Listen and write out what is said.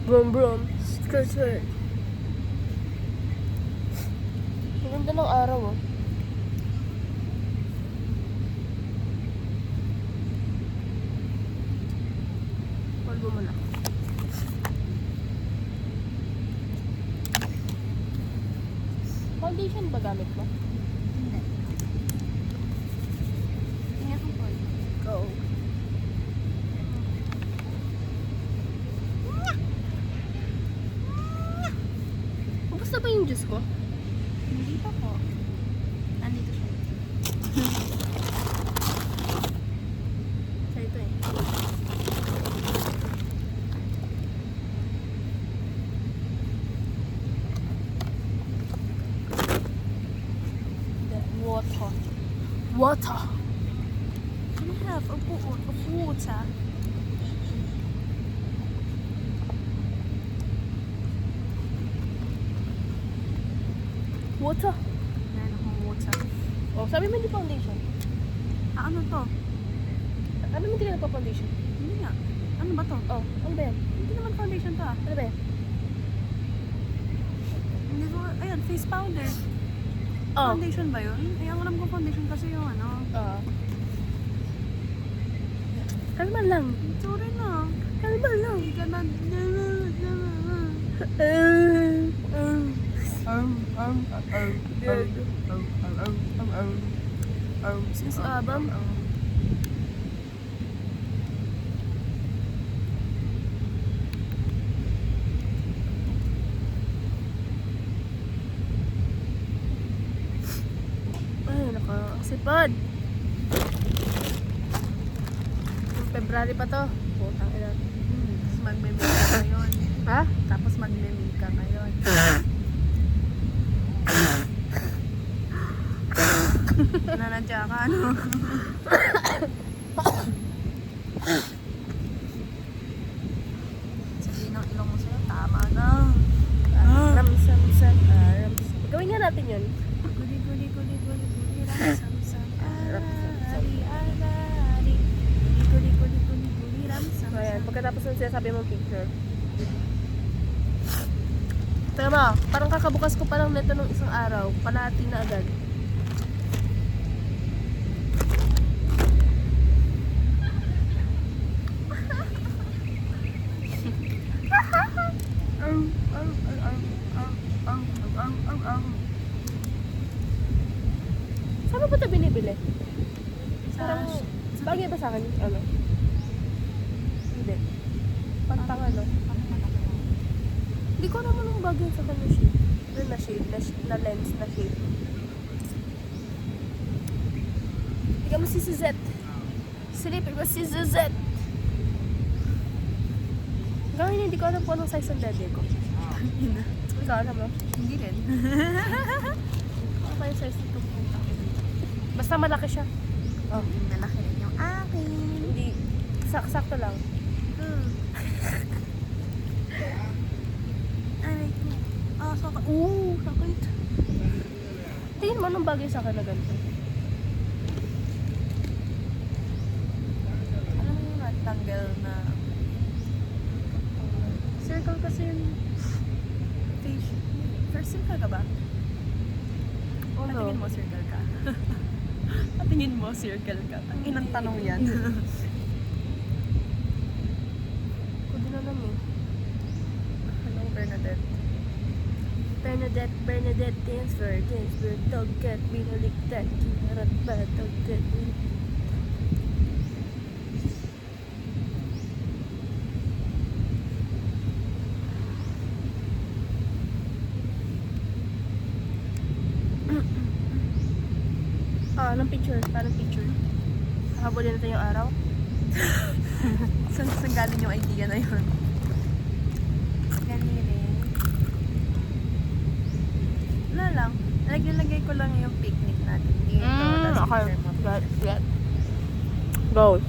Brum brum. Skirt skirt. Ang ganda ng araw oh. Polvo mo na. Foundation ba gamit mo? Hindi. Tingnan ko po. Go. Ubus na ba yung juice ko? Hindi pa po. Nandito siya. Sa ito eh. The water. Water. Can I have a water? Water. Meron akong water. Oh, sabi mo hindi foundation. Ah, ano to? Ano mo hindi ka nagpa-foundation? Hindi nga. Ano ba to? Oh, ano ba yan? Hindi naman foundation to ah. Ano ba yan? Hindi ko, ayan, face powder. Oh. Foundation ba yun? Eh, ang alam ko foundation kasi yung ano. Kalma lang. Sorry na. Kalma lang. Hindi ka na. Sis Abam. Ay, nakasipad. February pa to. Putang ina. Tapos magme-make ka ngayon. Ha? Tapos magme-make ka ngayon. Nanadya ka, ano? Sabihin ng ilong mo sa'yo, tama na. Ramsam. Gawin nga natin yun. Guli, guli, guli, guli, guli, ramsam-sam, ari, ari. Guli, guli, guli, guli, ramsam-sam. Ayan, pagkatapos ng sinasabi mong picture. Tama, parang kakabukas ko pa lang neto ng isang araw. Panati na agad. Saan mo ba ito binibili? Parang, bagay ba sa akin? Ano? Hindi. Pantang ano? Hindi ko naman ang bagay sa kanya shape. Ano na shape? Na lens na shape. Hindi mo si Suzette. Silipin mo si Suzette. Gawin hindi ko alam po anong size ng dede ko. Ikaw alam mo? Hindi rin. Ano ba yung size nito? Basta malaki siya. Oh. Malaki rin yung akin. Hindi. Sakto lang. Aray ko. Ah, sakit. Sakit. Tingin mo anong bagay sa akin na ganito. Alam mo yung rectangle na circle kasi yung face. First circle ka ba? Patingin mo circle ka. Patingin mo circle ka. Ang inang tanong yan. Kundi na lang eh. Hello, Bernadette. Bernadette, dance for Togkat, binaligtad, kinarat ba, Togkat. Anong picture? Parang picture. Habulin natin yung araw. Saan galing yung idea na yun? Ganun. Wala lang. Lagay ko lang yung picnic natin dito. Okay. Go.